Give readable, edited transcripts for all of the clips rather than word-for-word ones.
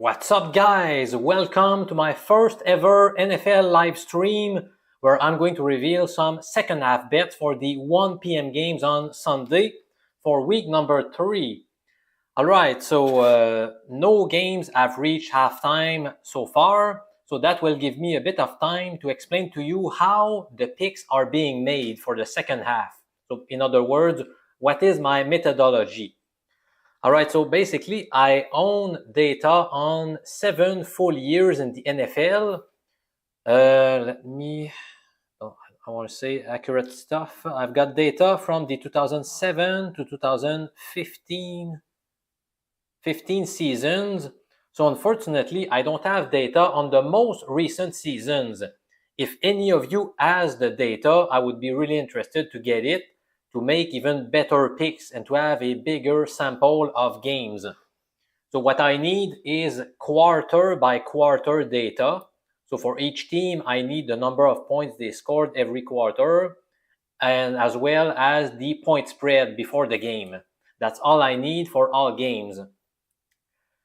What's up, guys? Welcome to my first ever NFL live stream where I'm going to reveal some second half bets for the 1 p.m. games on Sunday for week number 3. Alright, so no games have reached halftime so far, so that will give me a bit of time to explain to you how the picks are being made for the second half. So, in other words, what is my methodology? All right, so basically, I own data on 7 full years in the NFL. I want to say accurate stuff. I've got data from the 2007 to 2015 seasons. So unfortunately, I don't have data on the most recent seasons. If any of you has the data, I would be really interested to get it, to make even better picks and to have a bigger sample of games. So what I need is quarter by quarter data. So for each team, I need the number of points they scored every quarter, and as well as the point spread before the game. That's all I need for all games.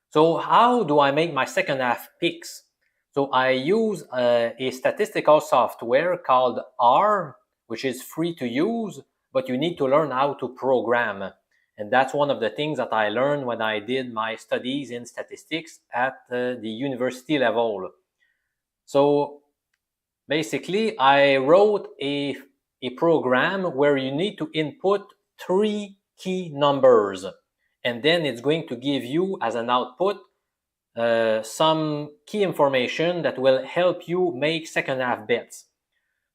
So how do I make my second half picks? So I use a statistical software called R, which is free to use, but you need to learn how to program. And that's one of the things that I learned when I did my studies in statistics at the university level. So basically, I wrote a program where you need to input 3 key numbers. And then it's going to give you as an output some key information that will help you make second half bets.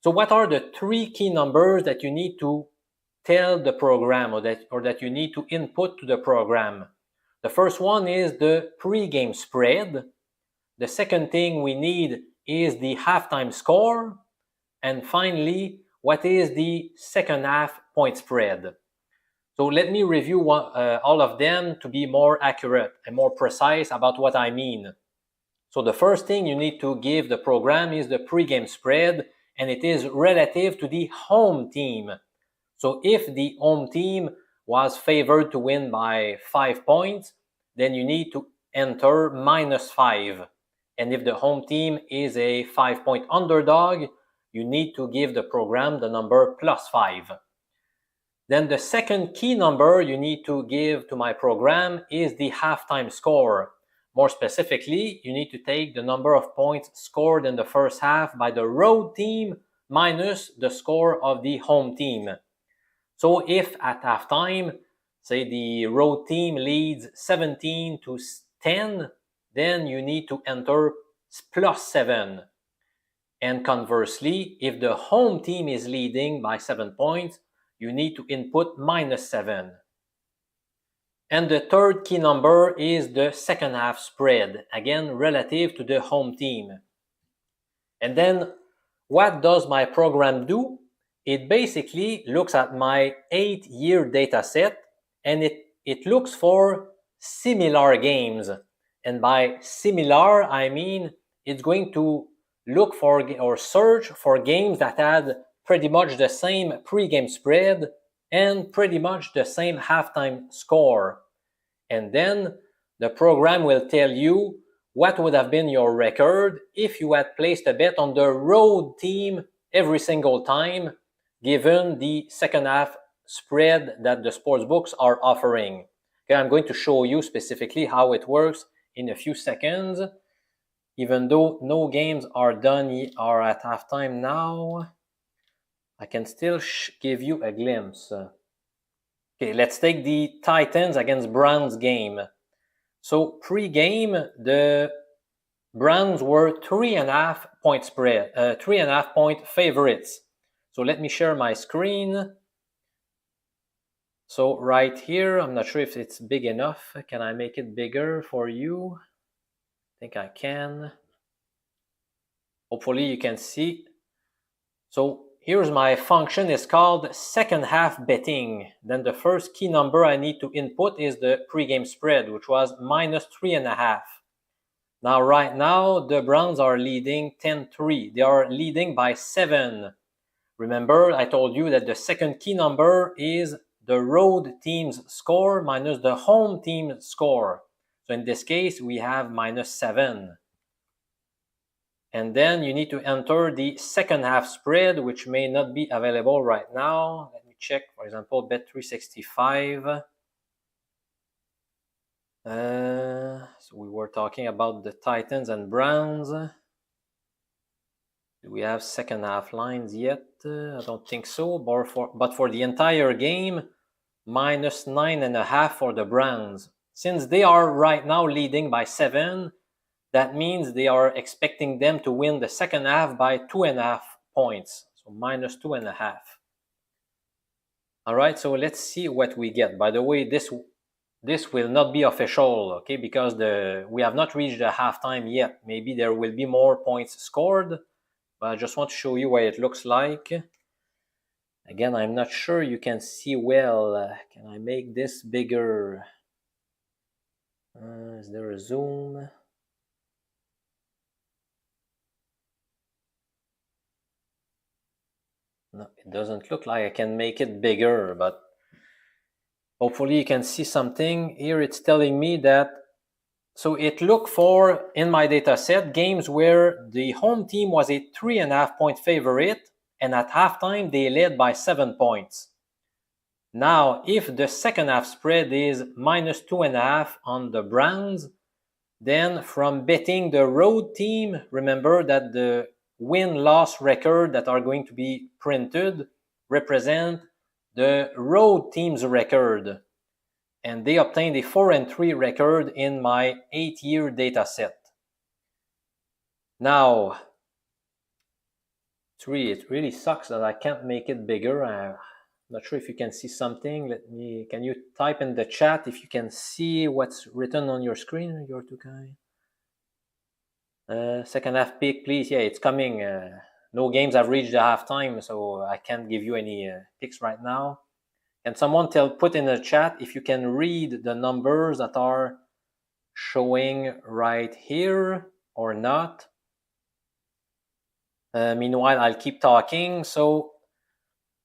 So what are the 3 key numbers that you need to tell the program or that you need to input to the program? The first one is the pre-game spread. The second thing we need is the halftime score. And finally, what is the second half point spread? So let me review all of them to be more accurate and more precise about what I mean. So the first thing you need to give the program is the pregame spread, and it is relative to the home team. So if the home team was favored to win by 5 points, then you need to enter -5. And if the home team is a 5-point underdog, you need to give the program the number +5. Then the second key number you need to give to my program is the halftime score. More specifically, you need to take the number of points scored in the first half by the road team minus the score of the home team. So if at halftime, say the road team leads 17-10, then you need to enter +7. And conversely, if the home team is leading by 7 points, you need to input -7. And the third key number is the second half spread, again relative to the home team. And then what does my program do? It basically looks at my 8-year data set, and it looks for similar games. And by similar, I mean it's going to look for or search for games that had pretty much the same pregame spread and pretty much the same halftime score. And then the program will tell you what would have been your record if you had placed a bet on the road team every single time, given the second half spread that the sportsbooks are offering. Okay, I'm going to show you specifically how it works in a few seconds. Even though no games are done or at halftime now, I can still give you a glimpse. Okay, let's take the Titans against Browns game. So pre-game, the Browns were 3.5 point spread, 3.5 point favorites. So let me share my screen. So right here, I'm not sure if it's big enough. Can I make it bigger for you? I think I can. Hopefully you can see. So here's my function. It's called second half betting. Then the first key number I need to input is the pregame spread, which was -3.5. Now, right now, the Browns are leading 10-3. They are leading by 7. Remember, I told you that the second key number is the road team's score minus the home team's score. So in this case, we have -7. And then you need to enter the second half spread, which may not be available right now. Let me check, for example, Bet365. So we were talking about the Titans and Browns. Do we have second half lines yet? I don't think so. But for the entire game, -9.5 for the Browns. Since they are right now leading by 7, that means they are expecting them to win the second half by 2.5 points. So -2.5. All right, so let's see what we get. By the way, this will not be official, okay, because we have not reached the halftime yet. Maybe there will be more points scored, but I just want to show you what it looks like. Again, I'm not sure you can see well. Can I make this bigger? Is there a zoom? No, it doesn't look like I can make it bigger, but hopefully you can see something. Here it's telling me that, so it looked for, in my data set, games where the home team was a 3.5 point favorite, and at halftime they led by 7 points. Now, if the second half spread is -2.5 on the Browns, then from betting the road team, remember that the win-loss record that are going to be printed represent the road team's record. And they obtained a 4-3 record in my 8-year data set. Now, it really sucks that I can't make it bigger. I'm not sure if you can see something. Can you type in the chat if you can see what's written on your screen? You're too kind. Second half pick, please. Yeah, it's coming. No games have reached the halftime, so I can't give you any picks right now. Can someone put in the chat if you can read the numbers that are showing right here or not? Meanwhile, I'll keep talking. So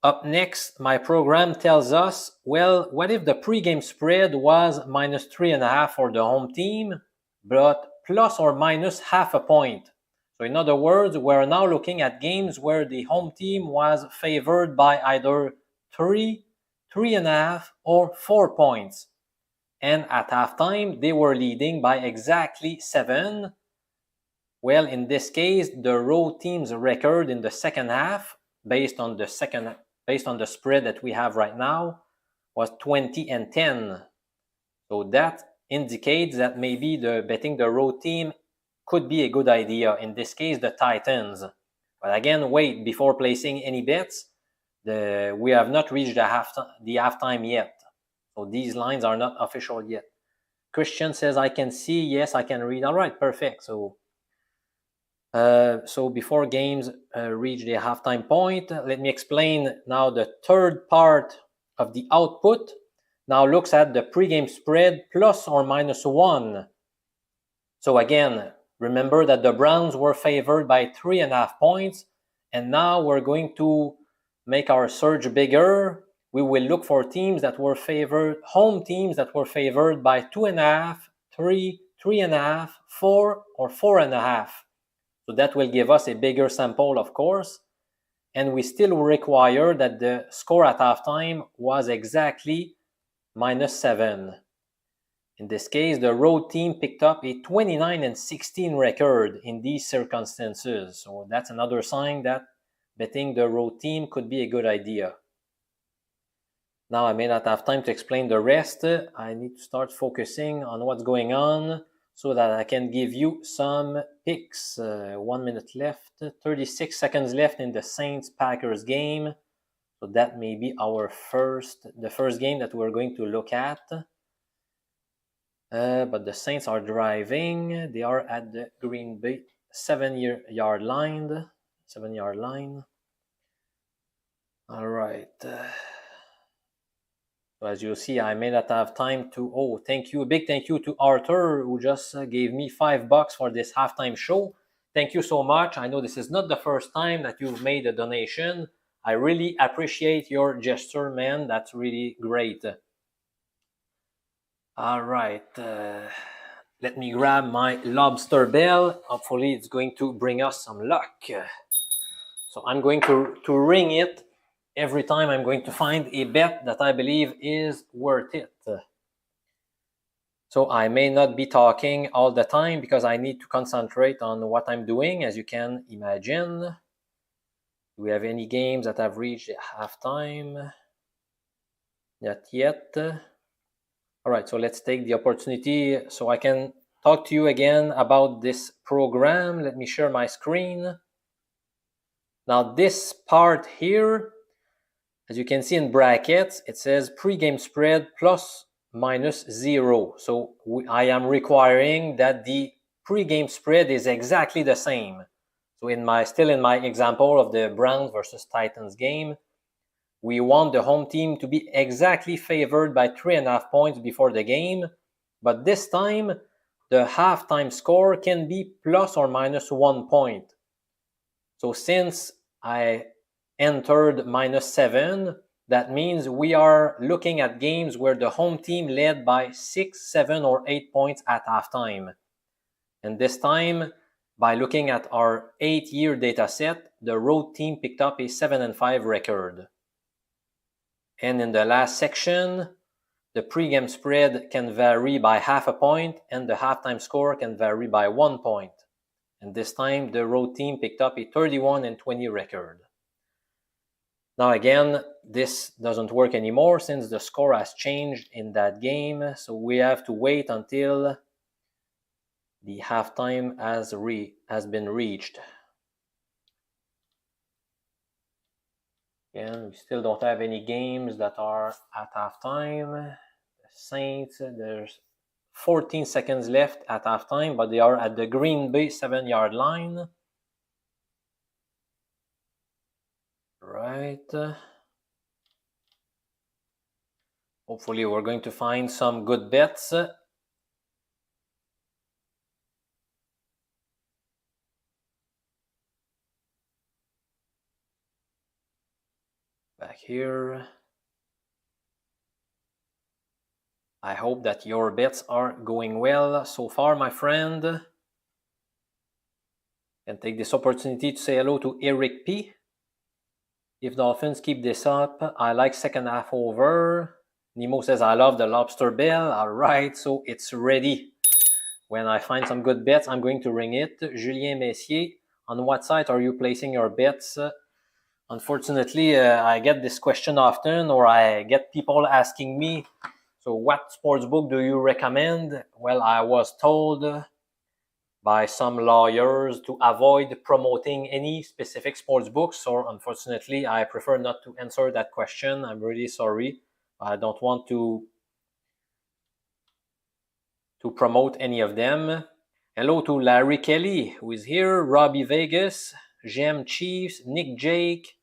up next, my program tells us, well, what if the pregame spread was -3.5 for the home team, but plus or minus half a point? So in other words, we're now looking at games where the home team was favored by either 3, 3.5, or 4 points. And at halftime, they were leading by exactly 7. Well, in this case, the road team's record in the second half, based on the spread that we have right now, was 20-10. So that indicates that maybe betting the road team could be a good idea. In this case, the Titans. But again, wait before placing any bets. We have not reached the halftime yet. So these lines are not official yet. Christian says, I can see. Yes, I can read. All right, perfect. So before games reach the halftime point, let me explain now the third part of the output. Now looks at the pregame spread plus or minus 1. So again, remember that the Browns were favored by 3.5 points, and now we're going to make our search bigger. We will look for teams that were favored, home teams that were favored by 2.5, 3, 3.5, 4, or 4.5. So that will give us a bigger sample, of course. And we still require that the score at halftime was exactly -7. In this case, the road team picked up a 29-16 record in these circumstances. So that's another sign that betting the road team could be a good idea. Now I may not have time to explain the rest. I need to start focusing on what's going on so that I can give you some picks. 1 minute left, 36 seconds left in the Saints-Packers game. So that may be the first game that we're going to look at. But the Saints are driving. They are at the Green Bay 7-yard line. 7-yard line. All right. So as you see, I may not have time to. Oh, thank you. A big thank you to Arthur, who just gave me $5 for this halftime show. Thank you so much. I know this is not the first time that you've made a donation. I really appreciate your gesture, man. That's really great. All right. Let me grab my lobster bell. Hopefully it's going to bring us some luck. So I'm going to ring it every time I'm going to find a bet that I believe is worth it. So I may not be talking all the time because I need to concentrate on what I'm doing, as you can imagine. Do we have any games that have reached halftime? Not yet. All right, so let's take the opportunity so I can talk to you again about this program. Let me share my screen. Now this part here, as you can see in brackets, it says pre-game spread plus minus 0. So I am requiring that the pre-game spread is exactly the same. So still in my example of the Browns versus Titans game, we want the home team to be exactly favored by 3.5 points before the game, but this time the halftime score can be plus or minus 1 point. So since I entered -7, that means we are looking at games where the home team led by 6, 7, or 8 points at halftime. And this time, by looking at our 8-year data set, the road team picked up a 7-5 record. And in the last section, the pregame spread can vary by 0.5 point and the halftime score can vary by 1 point. And this time, the road team picked up a 31-20 record. Now again, this doesn't work anymore since the score has changed in that game. So we have to wait until the halftime has been reached. Again, we still don't have any games that are at halftime. The Saints, there's 14 seconds left at halftime, but they are at the Green Bay 7-yard line. Right. Hopefully we're going to find some good bets. Back here. I hope that your bets are going well so far, my friend. And take this opportunity to say hello to Eric P. If Dolphins keep this up, I like second half over. Nemo says, I love the lobster bell. All right, so it's ready. When I find some good bets, I'm going to ring it. Julien Messier, on what site are you placing your bets? Unfortunately, I get this question often, or I get people asking me, so what sportsbook do you recommend? Well, I was told by some lawyers to avoid promoting any specific sportsbooks, so unfortunately, I prefer not to answer that question. I'm really sorry. I don't want to promote any of them. Hello to Larry Kelly, who is here, Robbie Vegas, Gem Chiefs, Nick Jake,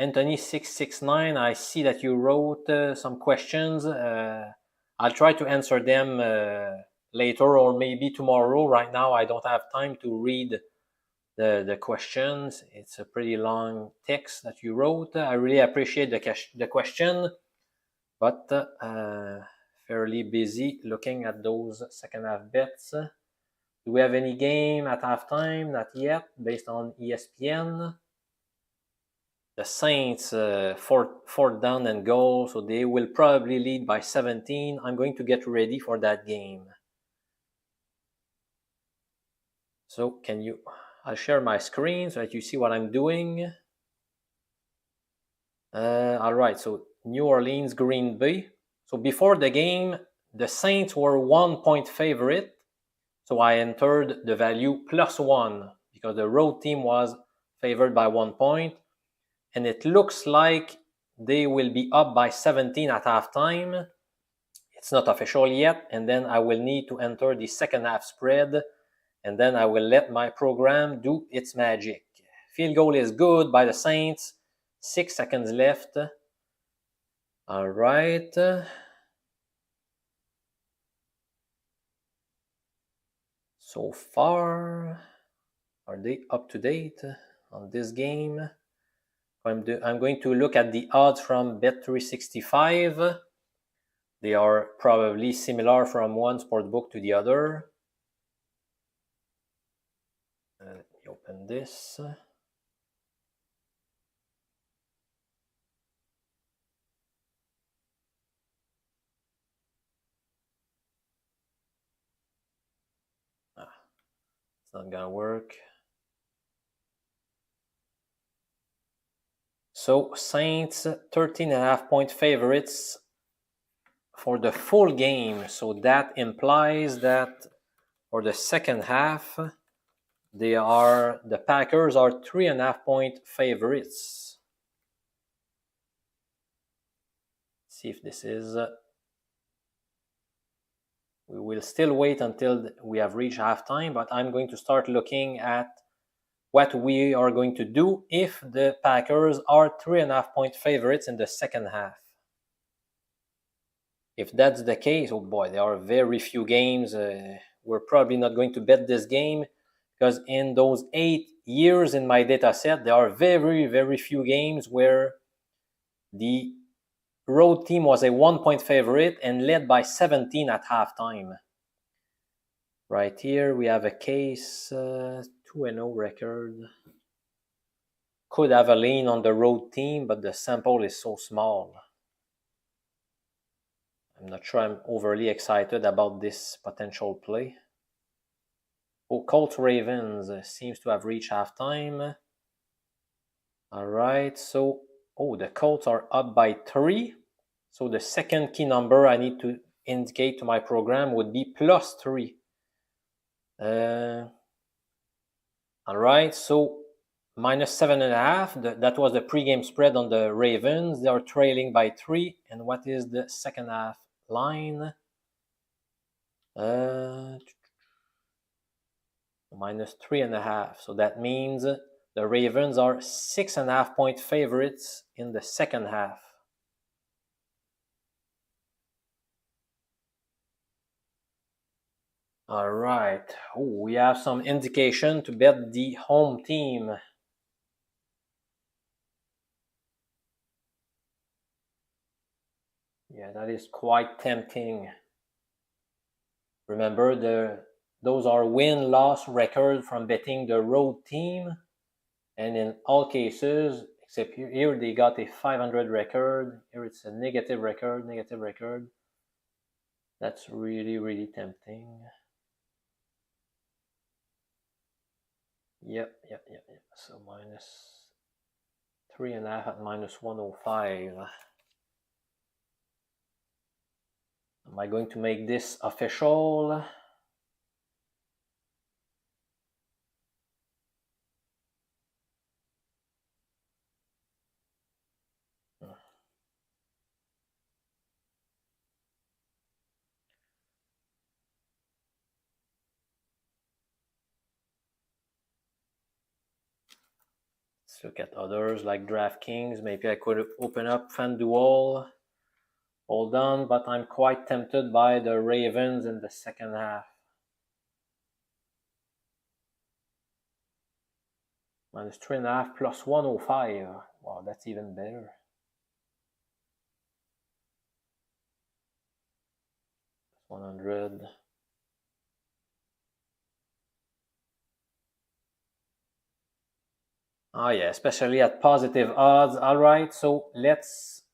Anthony 669. I see that you wrote some questions. I'll try to answer them later or maybe tomorrow. Right now, I don't have time to read the questions. It's a pretty long text that you wrote. I really appreciate the question, but fairly busy looking at those second half bets. Do we have any game at halftime? Not yet, based on ESPN. The Saints, fourth down and goal, so they will probably lead by 17. I'm going to get ready for that game. So I'll share my screen so that you see what I'm doing. All right, so New Orleans, Green Bay. So before the game, the Saints were 1-point favorite. So I entered the value +1 because the road team was favored by 1 point. And it looks like they will be up by 17 at halftime. It's not official yet. And then I will need to enter the second half spread. And then I will let my program do its magic. Field goal is good by the Saints. 6 seconds left. All right. So far, are they up to date on this game? I'm going to look at the odds from Bet365. They are probably similar from one sportbook to the other. Let me open this. It's not gonna work. So Saints 13.5-point favorites for the full game. So that implies that for the second half, the Packers are 3.5-point favorites. Let's see if this is. We will still wait until we have reached halftime, but I'm going to start looking at what we are going to do if the Packers are 3.5-point favorites in the second half. If that's the case, oh boy, there are very few games. We're probably not going to bet this game because in those 8 years in my data set, there are very, very few games where the road team was a 1-point favorite and led by 17 at halftime. Right here, we have a case 2-0 record. Could have a lean on the road team, but the sample is so small. I'm not sure I'm overly excited about this potential play. Oh, Colts Ravens seems to have reached halftime. All right, so the Colts are up by 3. So the second key number I need to indicate to my program would be +3. All right, so -7.5. That was the pregame spread on the Ravens. They are trailing by 3. And what is the second half line? -3.5. So that means the Ravens are 6.5-point favorites in the second half. All right. We have some indication to bet the home team. Yeah, that is quite tempting. Remember, those are win-loss record from betting the road team. And in all cases, except here they got a 500 record. Here it's a negative record. That's really, really tempting. Yep. So -3.5 at -105. Am I going to make this official? Let's look at others like DraftKings. Maybe I could open up FanDuel. Hold on, but I'm quite tempted by the Ravens in the second half. -3.5 +105. Wow, that's even better. 100. Oh yeah, especially at positive odds. All right, so let's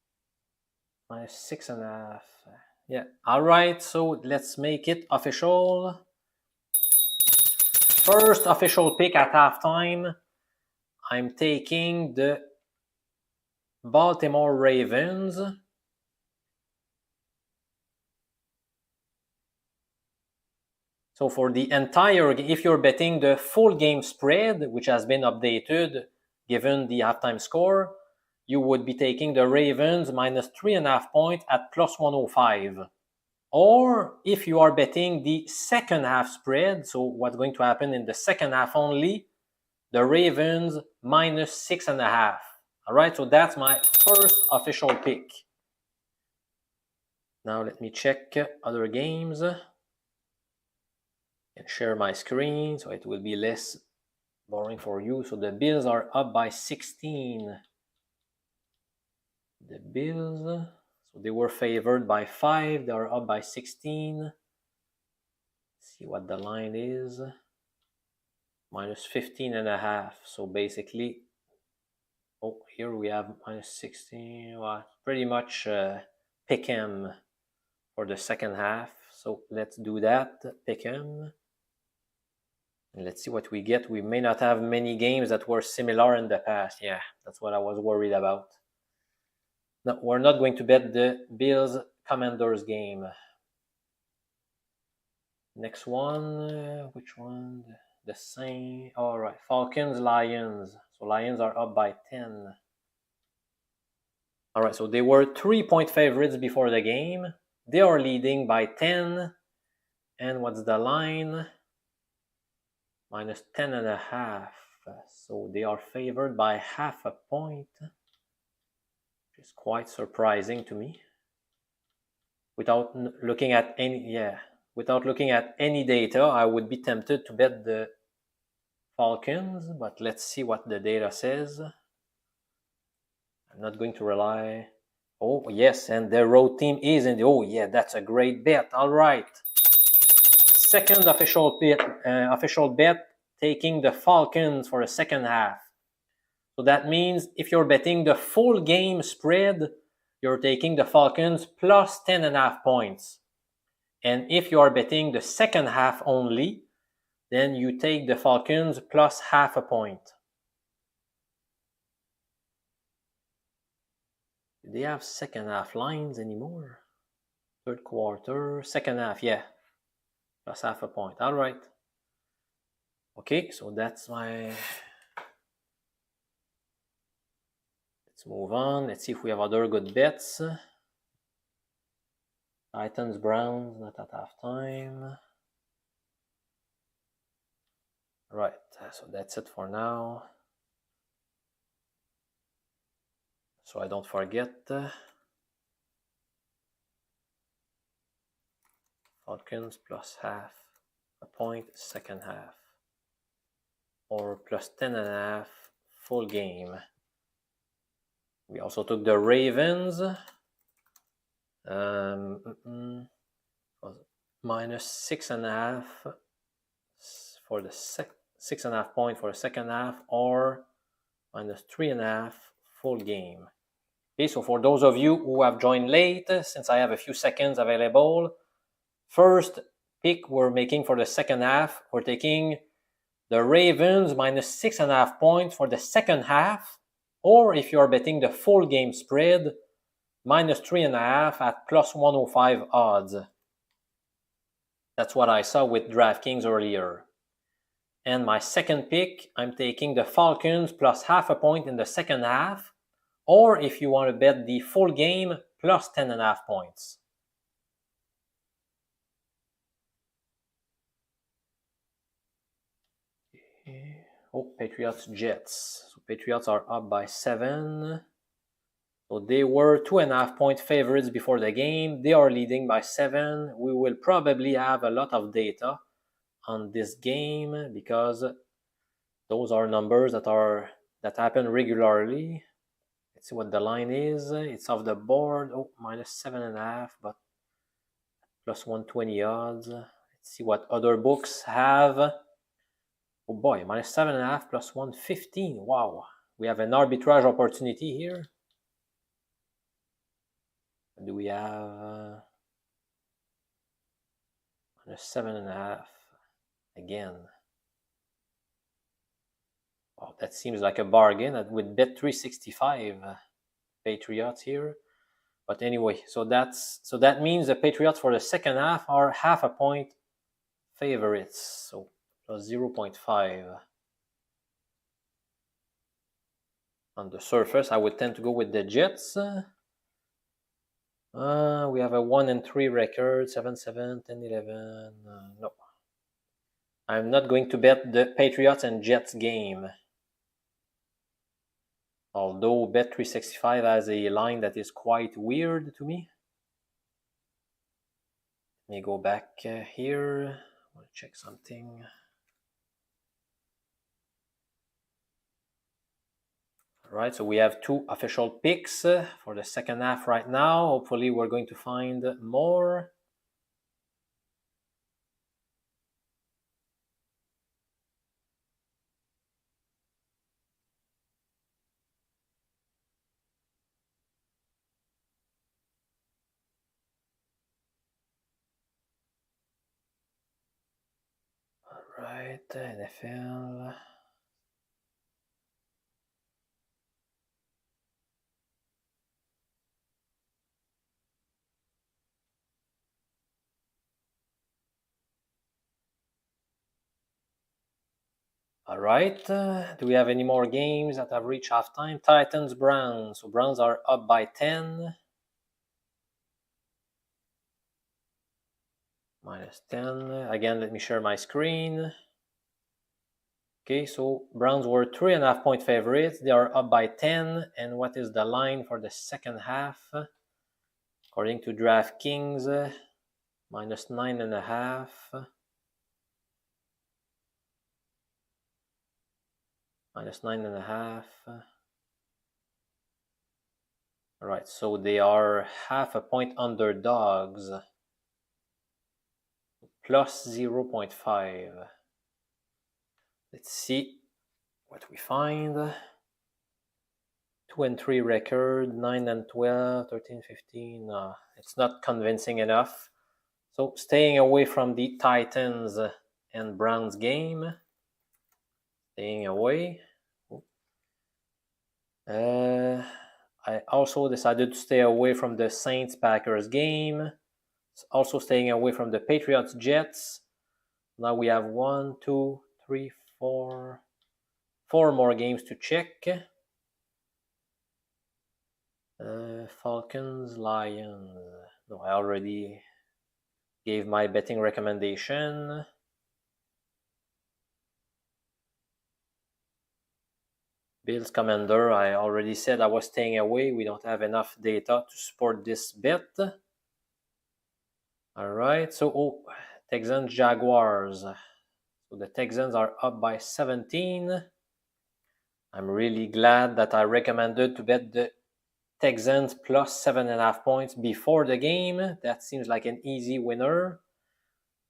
-6.5. Yeah, all right, so let's make it official. First official pick at halftime. I'm taking the Baltimore Ravens. So for the entire, if you're betting the full game spread, which has been updated given the halftime score, you would be taking the Ravens -3.5 points at +105. Or if you are betting the second half spread, so what's going to happen in the second half only, the Ravens -6.5. All right, so that's my first official pick. Now let me check other games and share my screen so it will be less boring for you. So the Bills are up by 16. The Bills, So they were favored by 5. They are up by 16. Let's see what the line is. Minus 15.5. So basically, oh, here we have minus 16. Well, pretty much pick him for the second half. So let's do that. Pick him. And let's see what we get. We may not have many games that were similar in the past. Yeah, that's what I was worried about. No, we're not going to bet the Bills-Commanders game. Next one, which one? The same. All right, Falcons-Lions. So Lions are up by 10. All right, so they were 3-point favorites before the game. They are leading by 10. And what's the line? Minus 10.5. So they are favored by half a point, which is quite surprising to me. Without looking at any data, I would be tempted to bet the Falcons, but let's see what the data says. I'm not going to rely. Oh, yes, and the road team is in the... Oh, yeah, that's a great bet. All right. Second official bet, taking the Falcons for the second half. So that means if you're betting the full game spread, you're taking the Falcons plus 10.5 points. And if you are betting the second half only, then you take the Falcons plus half a point. Do they have second half lines anymore? Third quarter, second half, yeah. Plus half a point. All right. Okay, so that's my... Let's move on. Let's see if we have other good bets. Titans, Browns, not at halftime. Right, so that's it for now. So I don't forget. Falcons plus half a point, second half. Or plus 10.5 full game. We also took the Ravens. Minus 6.5 for the 6.5 point for the second half, or minus 3.5 full game. Okay, so for those of you who have joined late, since I have a few seconds available, first pick we're making for the second half, we're taking the Ravens minus 6.5 points for the second half, or if you're betting the full game spread, minus 3.5 at plus 105 odds. That's what I saw with DraftKings earlier. And my second pick, I'm taking the Falcons plus half a point in the second half, or if you want to bet the full game, plus 10.5 points. Oh, Patriots, Jets. So Patriots are up by 7. So they were 2.5 point favorites before the game. They are leading by 7. We will probably have a lot of data on this game because those are numbers that happen regularly. Let's see what the line is. It's off the board. Oh, minus 7.5, but plus 120 odds. Let's see what other books have. Oh boy, minus 7.5 plus 115. Wow, we have an arbitrage opportunity here. Do we have minus 7.5 again? Oh, that seems like a bargain. I would bet 365 Patriots here. But anyway, so that means the Patriots for the second half are half a point favorites. So plus 0.5. On the surface, I would tend to go with the Jets. We have a 1-3 record, 7-7, 10-11. No. I'm not going to bet the Patriots and Jets game. Although Bet365 has a line that is quite weird to me. Let me go back here. I want to check something. All right, so we have 2 official picks for the second half right now. Hopefully we're going to find more. All right, NFL. All right, do we have any more games that have reached halftime? Titans, Browns. So Browns are up by 10. Minus 10. Again, let me share my screen. Okay, so Browns were 3.5-point favorites. They are up by 10. And what is the line for the second half? According to DraftKings, minus 9.5. Minus 9.5. All right, so they are half a point underdogs. Plus 0.5. Let's see what we find. 2-3 record, 9-12, 13-15. It's not convincing enough. So staying away from the Titans and Browns game. Staying away. I also decided to stay away from the Saints-Packers game. Also staying away from the Patriots-Jets. Now we have 1, 2, 3, 4 more games to check. Falcons, Lions. No, I already gave my betting recommendation. Bills, Commander, I already said I was staying away. We don't have enough data to support this bet. All right, so Texans, Jaguars. So the Texans are up by 17. I'm really glad that I recommended to bet the Texans plus 7.5 points before the game. That seems like an easy winner.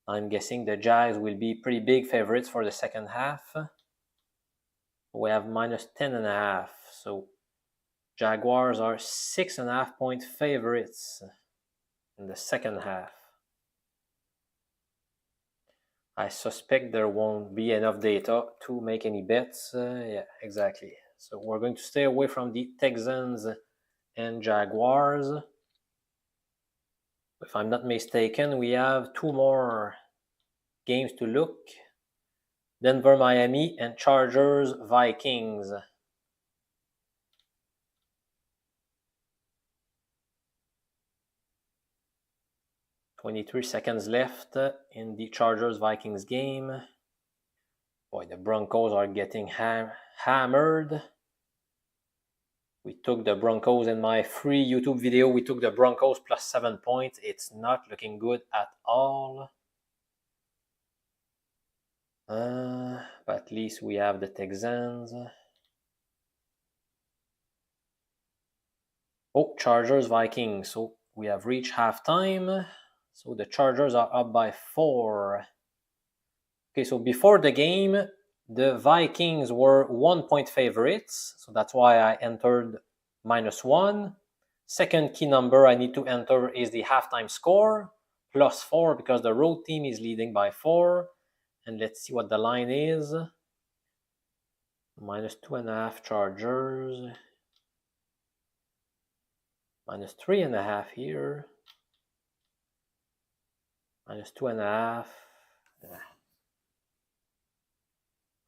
I'm guessing the Jags will be pretty big favorites for the second half. We have minus 10.5. So Jaguars are 6.5-point favorites in the second half. I suspect there won't be enough data to make any bets. Yeah, exactly. So we're going to stay away from the Texans and Jaguars. If I'm not mistaken, we have 2 more games to look. Denver, Miami, and Chargers, Vikings. 23 seconds left in the Chargers-Vikings game. Boy, the Broncos are getting hammered. We took the Broncos in my free YouTube video. We took the Broncos plus 7 points. It's not looking good at all. But at least we have the Texans. Oh, Chargers-Vikings. So we have reached halftime. So the Chargers are up by 4. Okay, so before the game, the Vikings were 1-point favorites. So that's why I entered minus 1. Second key number I need to enter is the halftime score, plus 4, because the road team is leading by 4. And let's see what the line is. Minus 2.5 Chargers. Minus 3.5 here. Minus 2.5. Yeah.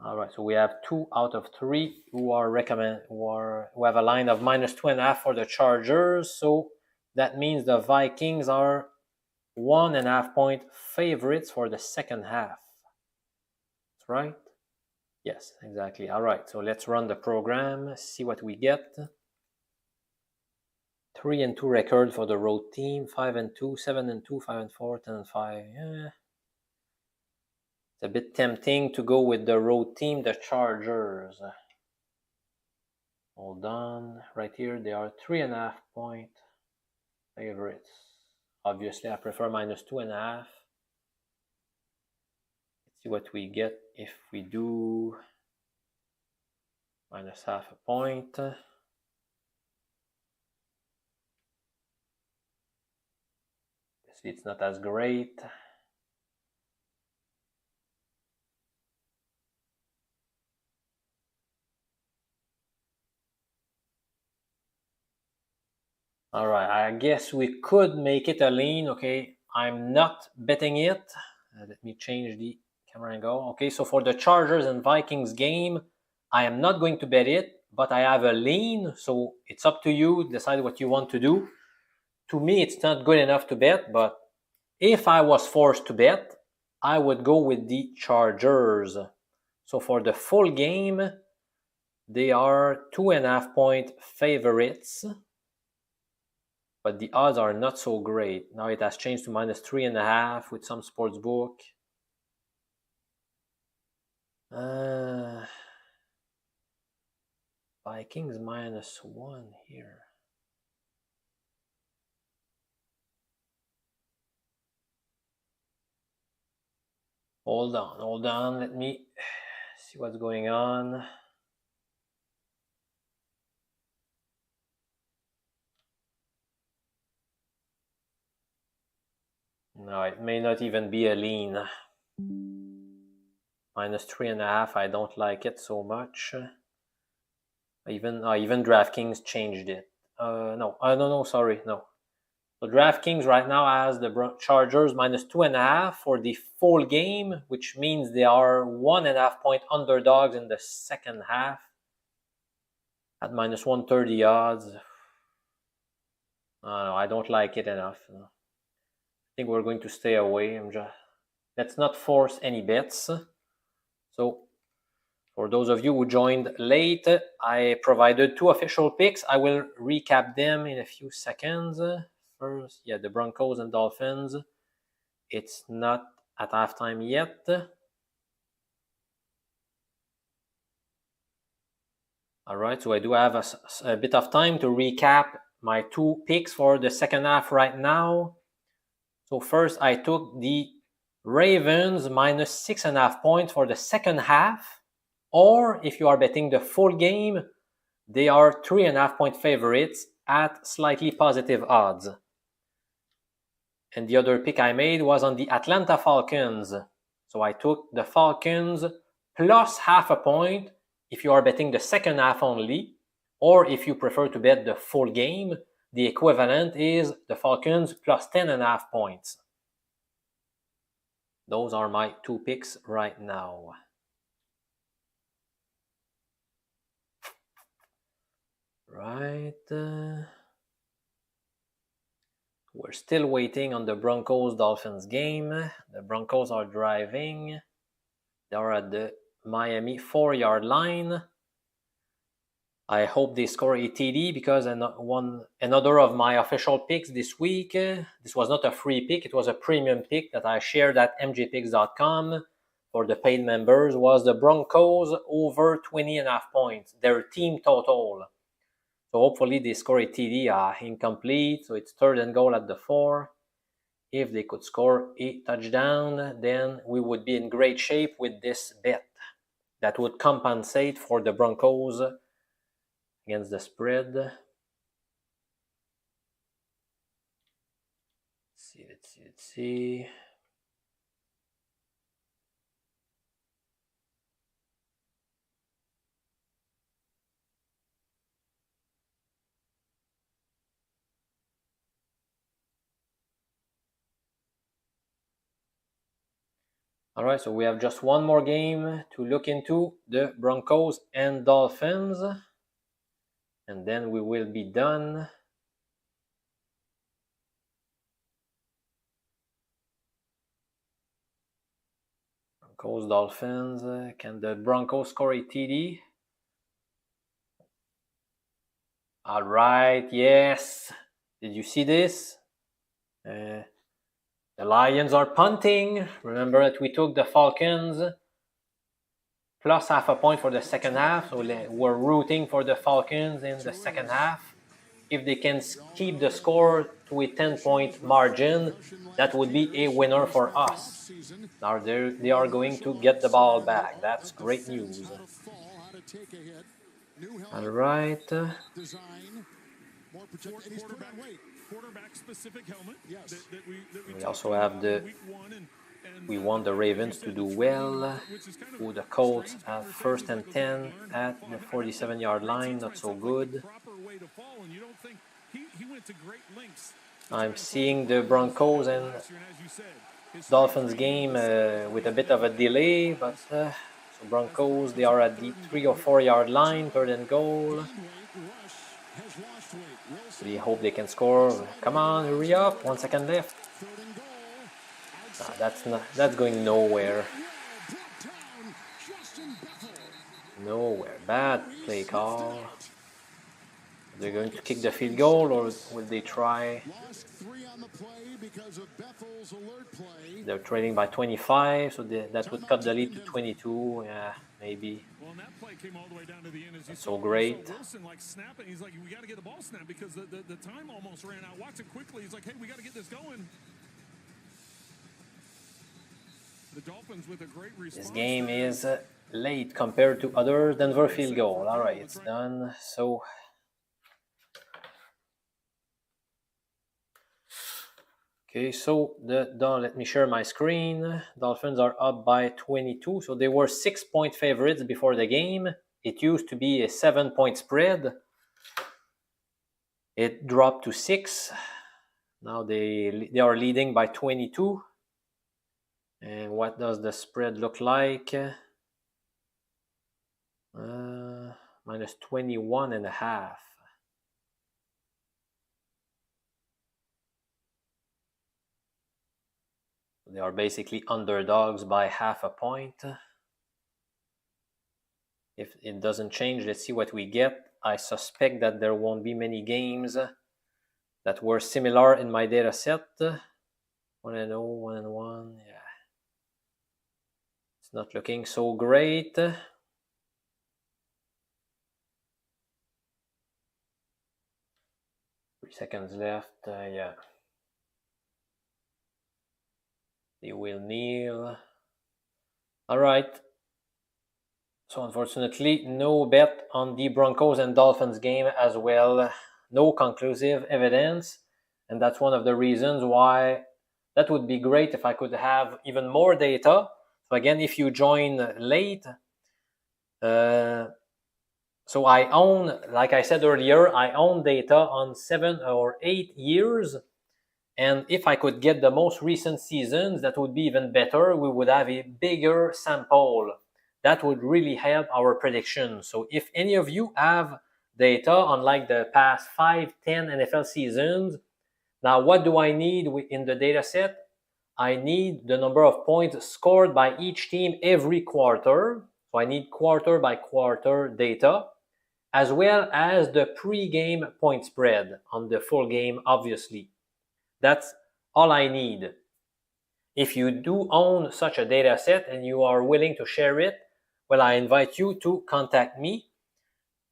All right, so we have 2 out of 3 who have a line of minus 2.5 for the Chargers. So that means the Vikings are 1.5-point favorites for the second half. That's right. Yes, exactly. All right, so let's run the program, see what we get. 3-2 record for the road team, 5-2, 7-2, 5-4, 10-5. Yeah. It's a bit tempting to go with the road team, the Chargers. Hold on. Right here, they are 3.5-point favorites. Obviously, I prefer -2.5. Let's see what we get if we do -0.5 point. See, it's not as great. All right, I guess we could make it a lean. Okay, I'm not betting it. Let me change the camera angle. Okay, so for the Chargers and Vikings game, I am not going to bet it, but I have a lean. So it's up to you. Decide what you want to do. To me, it's not good enough to bet, but if I was forced to bet, I would go with the Chargers. So for the full game, they are 2.5-point favorites. But the odds are not so great. Now it has changed to -3.5 with some sports book. Vikings -1 here. Hold on. Let me see what's going on. No, it may not even be a lean. -3.5, I don't like it so much. Even DraftKings changed it. No, sorry, no. So DraftKings right now has the Chargers -2.5 for the full game, which means they are 1.5-point underdogs in the second half at -130 odds. No, I don't like it enough. No. I think we're going to stay away. Let's not force any bets. So for those of you who joined late, I provided 2 official picks. I will recap them in a few seconds. First, the Broncos and Dolphins. It's not at halftime yet. All right, so I do have a bit of time to recap my 2 picks for the second half right now. So first, I took the Ravens -6.5 points for the second half. Or if you are betting the full game, they are 3.5-point favorites at slightly positive odds. And the other pick I made was on the Atlanta Falcons. So I took the Falcons plus 0.5 point if you are betting the second half only, or if you prefer to bet the full game, the equivalent is the Falcons plus 10.5 points. Those are my 2 picks right now. Right. We're still waiting on the Broncos-Dolphins game. The Broncos are driving. They are at the Miami 4-yard line. I hope they score a TD because another of my official picks this week, this was not a free pick, it was a premium pick that I shared at mjpicks.com for the paid members, was the Broncos over 20.5 points, their team total. So hopefully they score a TD, incomplete, so it's 3rd and goal at the 4. If they could score a touchdown, then we would be in great shape with this bet. That would compensate for the Broncos against the spread. Let's see. All right, so we have just one more game to look into, the Broncos and Dolphins. And then we will be done. Broncos, Dolphins. Can the Broncos score a TD? All right, yes. Did you see this? The Lions are punting. Remember that we took the Falcons plus half a point for the second half. So we're rooting for the Falcons in the second half. If they can keep the score to a 10-point margin, that would be a winner for us. Now they are going to get the ball back. That's great news. All right. We also have we want the Ravens to do well. Ooh, the Colts have 1st and 10 at the 47-yard line. Not so good. I'm seeing the Broncos and Dolphins game with a bit of a delay, but so Broncos, they are at the 3 or 4 yard line, 3rd and goal. We hope they can score. Come on, hurry up! 1 second left. That's going nowhere. Nowhere. Bad play call. They're going to kick the field goal, or will they try? They're trailing by 25, so that would cut the lead to 22. Yeah, maybe. That's so great. He's like, we got to get the ball snapped because the time almost ran out. Watch it quickly. He's like, hey, we got to get this going. The Dolphins with a great response. This game is late compared to others. Denver field goal. All right, it's done. So. Okay, so let me share my screen. Dolphins are up by 22. So they were 6-point favorites before the game. It used to be a 7-point spread. It dropped to 6. Now they are leading by 22. And what does the spread look like? Minus 21.5. They are basically underdogs by half a point. If it doesn't change, let's see what we get. I suspect that there won't be many games that were similar in my data set. 1-0, 1-1, yeah. It's not looking so great. 3 seconds left, yeah. They will kneel. All right. So unfortunately, no bet on the Broncos and Dolphins game as well. No conclusive evidence. And that's one of the reasons why that would be great if I could have even more data. So again, if you join late, so I own, like I said earlier, I own data on 7 or 8 years. And if I could get the most recent seasons, that would be even better. We would have a bigger sample. That would really help our prediction. So if any of you have data on like the past 5, 10 NFL seasons, now what do I need in the data set? I need the number of points scored by each team every quarter. So I need quarter by quarter data, as well as the pre-game point spread on the full game, obviously. That's all I need. If you do own such a data set and you are willing to share it, well, I invite you to contact me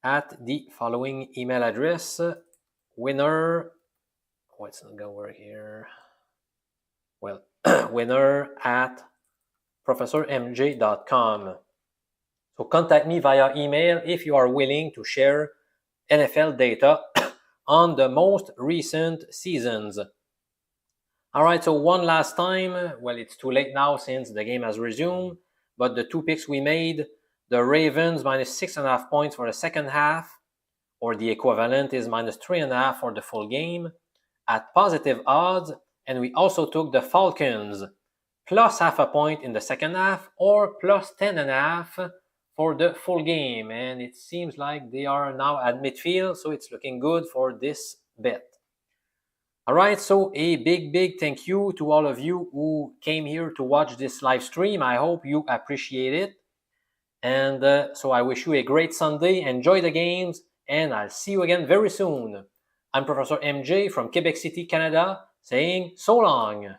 at the following email address, winner, oh, it's not going to work here. Well, winner at professormj.com. So contact me via email if you are willing to share NFL data on the most recent seasons. All right, so one last time. Well, it's too late now since the game has resumed, but the 2 picks we made, the Ravens minus 6.5 points for the second half, or the equivalent is minus 3.5 for the full game at positive odds. And we also took the Falcons plus half a point in the second half or plus 10.5 for the full game. And it seems like they are now at midfield, so it's looking good for this bet. All right, so a big thank you to all of you who came here to watch this live stream. I hope you appreciate it. And so I wish you a great Sunday. Enjoy the games, and I'll see you again very soon. I'm Professor MJ from Quebec City, Canada, saying so long.